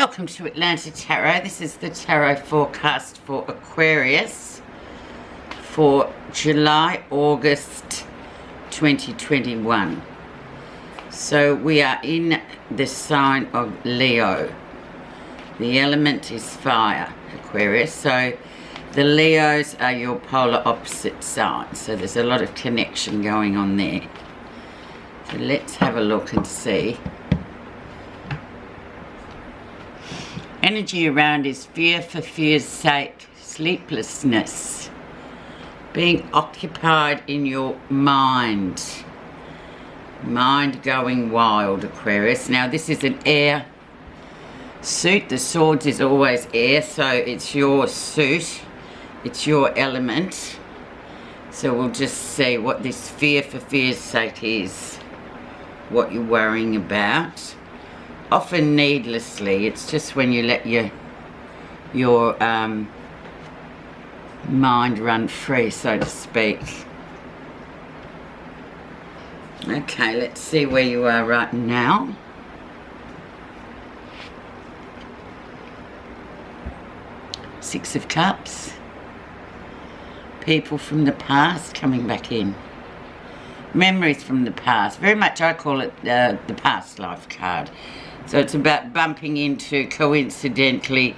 Welcome to Atlanta Tarot. This is the tarot forecast for Aquarius for July, August 2021. So we are in the sign of Leo. The element is fire, Aquarius. So the Leos are your polar opposite signs. So there's a lot of connection going on there. So let's have a look and see. Energy around is fear for fear's sake, sleeplessness, being occupied in your mind going wild, Aquarius. Now this is an air suit. The swords is always air, so it's your suit, it's your element. So we'll just see what this fear for fear's sake is, what you're worrying about. Often needlessly. It's just when you let your mind run free, so to speak. Okay, let's see where you are right now. Six of Cups. People from the past coming back in. Memories from the past. Very much I call it the past life card. So it's about bumping into, coincidentally,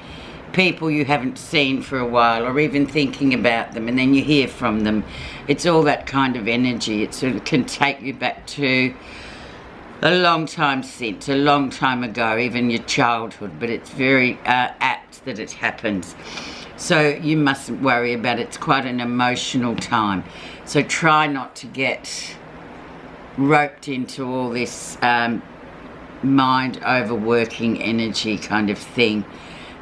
people you haven't seen for a while, or even thinking about them, and then you hear from them. It's all that kind of energy. It sort of can take you back to a long time since, a long time ago, even your childhood, but it's very apt that it happens. So you mustn't worry about it. It's quite an emotional time. So try not to get roped into all this mind overworking energy kind of thing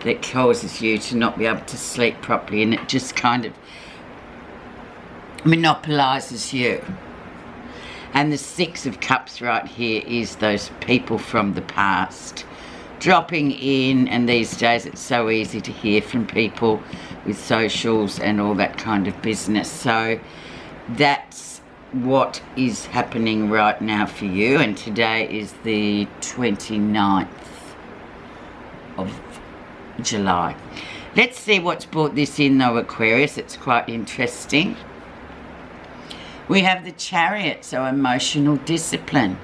that causes you to not be able to sleep properly, and it just kind of monopolizes you. And the Six of Cups right here is those people from the past dropping in, and these days it's so easy to hear from people with socials and all that kind of business. So that's what is happening right now for you, and today is the 29th of July. Let's see what's brought this in though, Aquarius. It's quite interesting. We have the Chariot, so emotional discipline.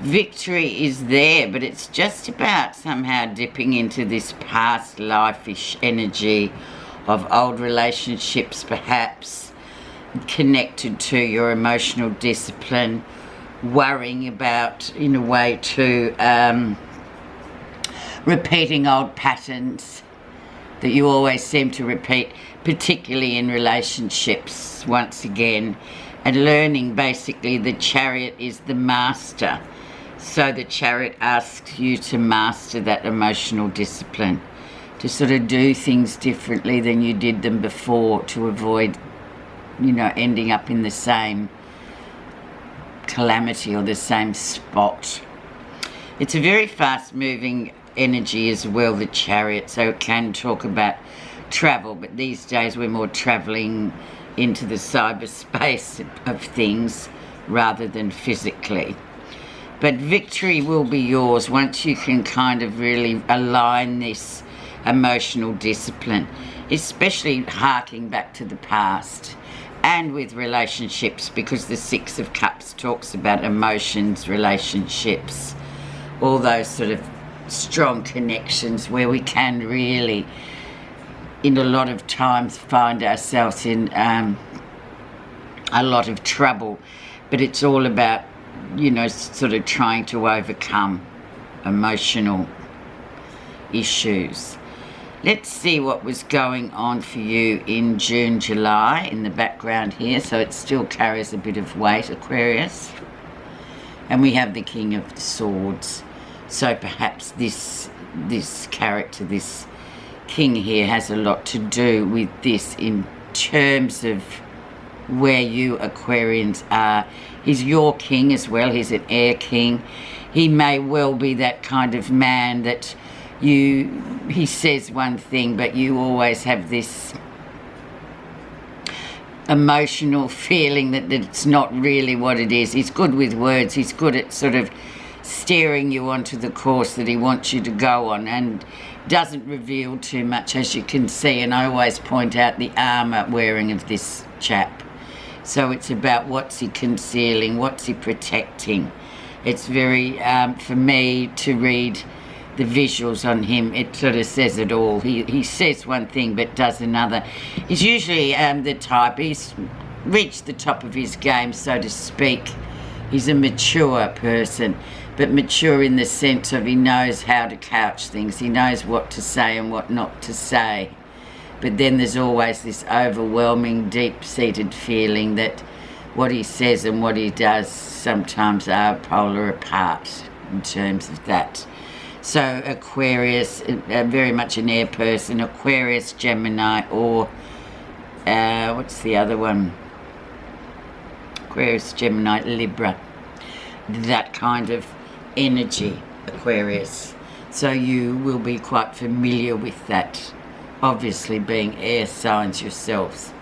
Victory is there, but it's just about somehow dipping into this past life-ish energy of old relationships, perhaps connected to your emotional discipline, worrying about, in a way, to repeating old patterns that you always seem to repeat, particularly in relationships, once again, and learning. Basically, the Chariot is the master. So the Chariot asks you to master that emotional discipline, to sort of do things differently than you did them before, to avoid, you know, ending up in the same calamity or the same spot. It's a very fast-moving energy as well, the Chariot, so it can talk about travel, but these days we're more travelling into the cyberspace of things rather than physically. But victory will be yours once you can kind of really align this emotional discipline, especially harking back to the past and with relationships, because the Six of Cups talks about emotions, relationships, all those sort of strong connections where we can really, in a lot of times, find ourselves in a lot of trouble. But it's all about, you know, sort of trying to overcome emotional issues. Let's see what was going on for you in June, July in the background here. So it still carries a bit of weight, Aquarius. And we have the King of Swords. So perhaps this character, this king here, has a lot to do with this in terms of where you Aquarians are. He's your king as well. He's an air king. He may well be that kind of man that he says one thing, but you always have this emotional feeling that it's not really what it is. He's good with words. He's good at sort of steering you onto the course that he wants you to go on, and doesn't reveal too much, as you can see. And I always point out the armour wearing of this chap. So it's about what's he concealing, what's he protecting. It's very, for me, to read the visuals on him, it sort of says it all. He says one thing but does another. He's usually the type, he's reached the top of his game, so to speak. He's a mature person, but mature in the sense of he knows how to couch things. He knows what to say and what not to say. But then there's always this overwhelming, deep-seated feeling that what he says and what he does sometimes are polar apart in terms of that. So Aquarius, very much an air person, Aquarius, Gemini, or what's the other one? Aquarius, Gemini, Libra. That kind of energy, Aquarius. So you will be quite familiar with that, obviously being air signs yourselves.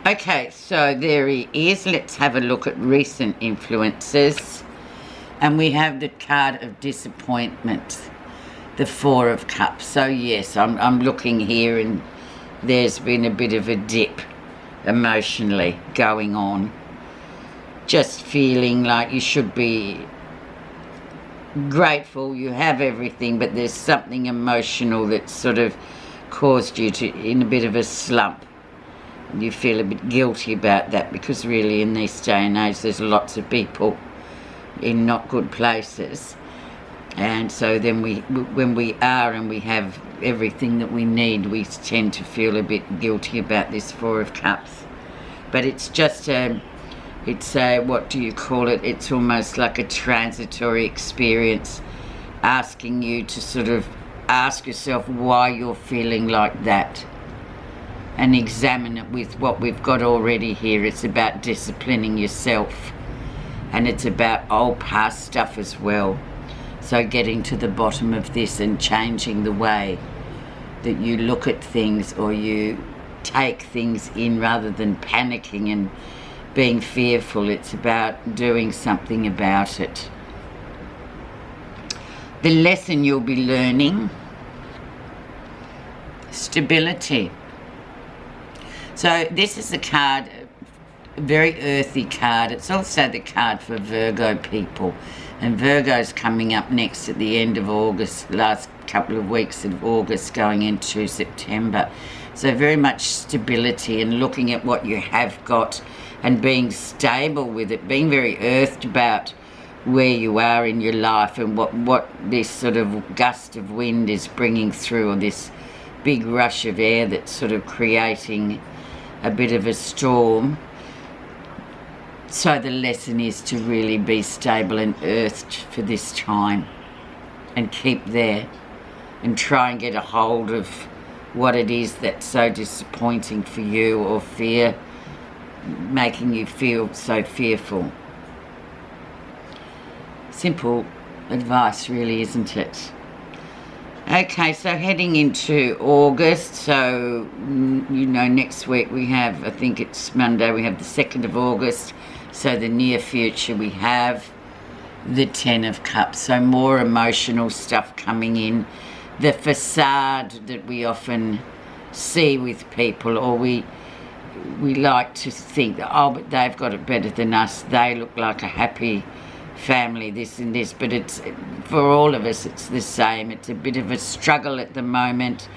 Okay, so there he is. Let's have a look at recent influences. And we have the card of disappointment, the Four of Cups. So yes, I'm looking here, and there's been a bit of a dip emotionally going on. Just feeling like you should be grateful, you have everything, but there's something emotional that sort of caused you to in a bit of a slump. You feel a bit guilty about that, because really in this day and age there's lots of people in not good places, and so then when we are and we have everything that we need, we tend to feel a bit guilty about this Four of Cups. But it's just it's a, what do you call it, it's almost like a transitory experience, asking you to sort of ask yourself why you're feeling like that and examine it with what we've got already here. It's about disciplining yourself, and it's about old past stuff as well. So getting to the bottom of this and changing the way that you look at things, or you take things in rather than panicking and being fearful. It's about doing something about it. The lesson you'll be learning, stability. So this is a card, a very earthy card. It's also the card for Virgo people, and Virgo's coming up next at the end of August, last couple of weeks of August going into September. So very much stability and looking at what you have got and being stable with it, being very earthed about where you are in your life and what this sort of gust of wind is bringing through, or this big rush of air that's sort of creating a bit of a storm. So the lesson is to really be stable and earthed for this time, and keep there and try and get a hold of what it is that's so disappointing for you, or making you feel so fearful. Simple advice really, isn't it? Okay, so heading into August, so you know, next week we have, I think it's Monday, we have the 2nd of August. So the near future we have the 10 of Cups, so more emotional stuff coming in. The facade that we often see with people, or we like to think that, oh, but they've got it better than us, they look like a happy family, this and this. But it's, for all of us, it's the same. It's a bit of a struggle at the moment.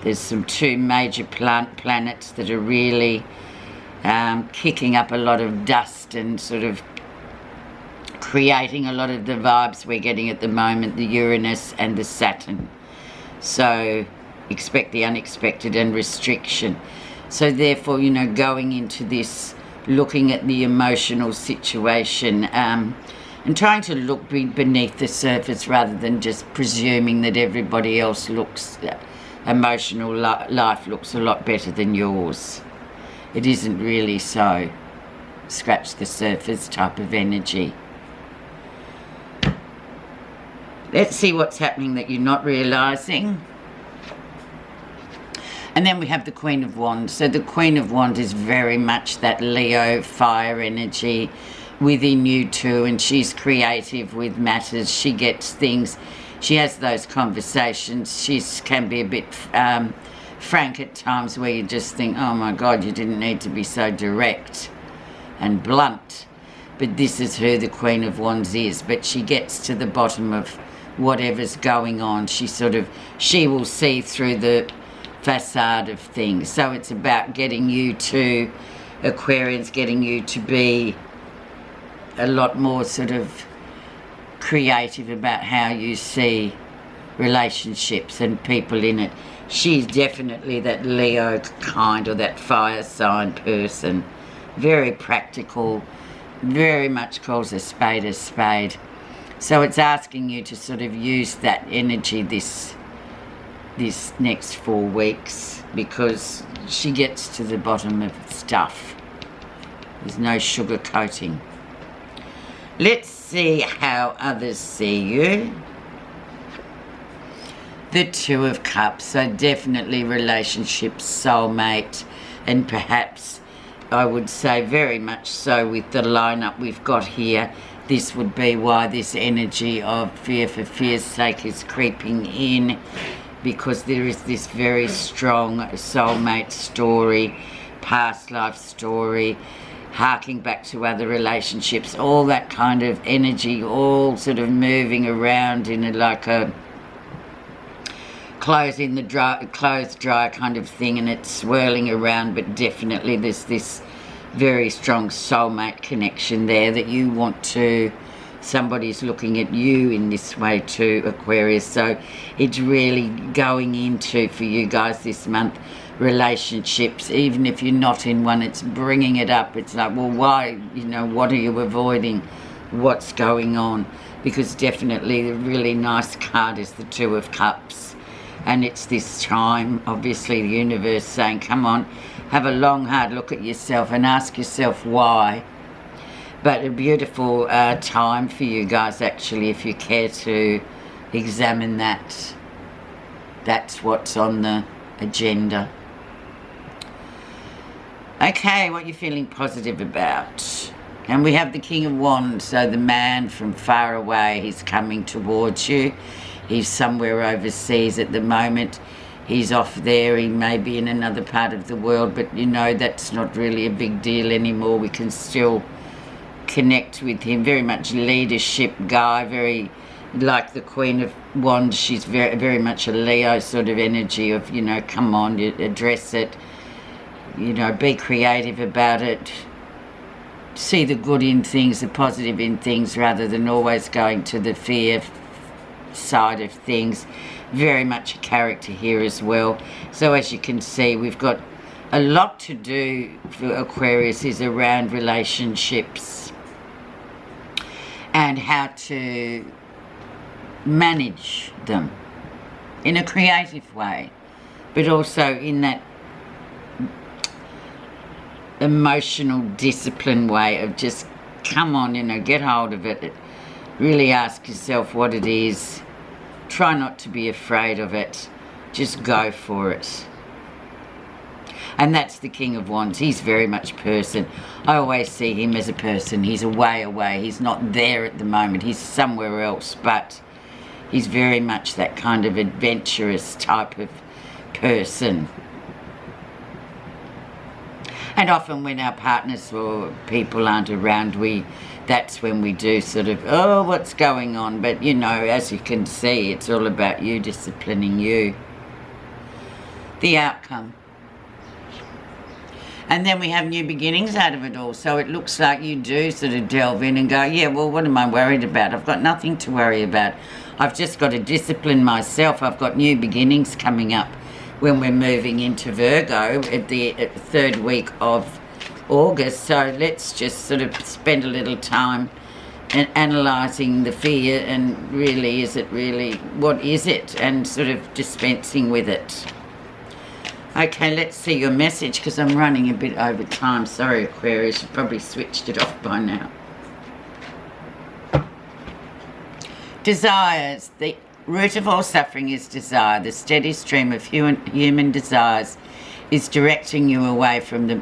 There's some two major planets that are really kicking up a lot of dust and sort of creating a lot of the vibes we're getting at the moment, the Uranus and the Saturn. So expect the unexpected and restriction. So therefore, you know, going into this, looking at the emotional situation, and trying to look beneath the surface rather than just presuming that everybody else looks, emotional life looks a lot better than yours. It isn't really so. Scratch the surface type of energy. Let's see what's happening that you're not realising. And then we have the Queen of Wands. So the Queen of Wands is very much that Leo fire energy, within you too, and she's creative with matters. She gets things, she has those conversations. She can be a bit frank at times where you just think, oh my God, you didn't need to be so direct and blunt. But this is who the Queen of Wands is. But she gets to the bottom of whatever's going on. She will see through the facade of things. So it's about getting you to, Aquarians, getting you to be a lot more sort of creative about how you see relationships and people in it. She's definitely that Leo kind, or that fire sign person. Very practical, very much calls a spade a spade. So it's asking you to sort of use that energy this next 4 weeks, because she gets to the bottom of stuff. There's no sugar coating. Let's see how others see you. The Two of Cups, so definitely relationships, soulmate, and perhaps I would say very much so with the lineup we've got here. This would be why this energy of fear for fear's sake is creeping in, because there is this very strong soulmate story, past life story, harking back to other relationships, all that kind of energy, all sort of moving around in like a closed dry kind of thing, and it's swirling around. But definitely there's this very strong soulmate connection there that you want to, somebody's looking at you in this way too, Aquarius. So it's really going into, for you guys this month, relationships. Even if you're not in one, it's bringing it up. It's like, well, why, you know, what are you avoiding? What's going on? Because definitely the really nice card is the Two of Cups. And it's this time, obviously, the universe saying, come on, have a long, hard look at yourself and ask yourself why. But a beautiful time for you guys, actually, if you care to examine that. That's what's on the agenda. Okay, what you're feeling positive about. And we have the King of Wands, so the man from far away, he's coming towards you. He's somewhere overseas at the moment. He's off there. He may be in another part of the world, but you know, that's not really a big deal anymore. We can still connect with him. Very much leadership guy, very like the Queen of Wands. She's very, very much a Leo sort of energy of, you know, come on, you address it, you know, be creative about it, see the good in things, the positive in things, rather than always going to the fear side of things. Very much a character here as well. So as you can see, we've got a lot to do for Aquarius is around relationships and how to manage them in a creative way, but also in that emotional discipline way of just, come on, you know, get hold of it. Really ask yourself what it is. Try not to be afraid of it. Just go for it. And that's the King of Wands. He's very much person. I always see him as a person. He's away. He's not there at the moment. He's somewhere else, but he's very much that kind of adventurous type of person. And often when our partners or people aren't around, that's when we do sort of, oh, what's going on? But, you know, as you can see, it's all about you disciplining you. The outcome. And then we have new beginnings out of it all. So it looks like you do sort of delve in and go, yeah, well, what am I worried about? I've got nothing to worry about. I've just got to discipline myself. I've got new beginnings coming up when we're moving into Virgo at the third week of August. So let's just sort of spend a little time and analysing the fear, and really, is it really, what is it, and sort of dispensing with it. Okay, let's see your message, because I'm running a bit over time. Sorry, Aquarius, you've probably switched it off by now. Desires. The root of all suffering is desire. The steady stream of human desires is directing you away from the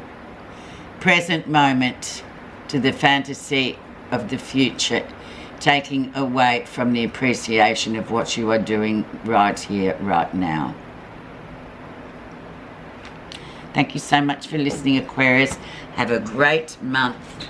present moment to the fantasy of the future, taking away from the appreciation of what you are doing right here, right now. Thank you so much for listening, Aquarius. Have a great month.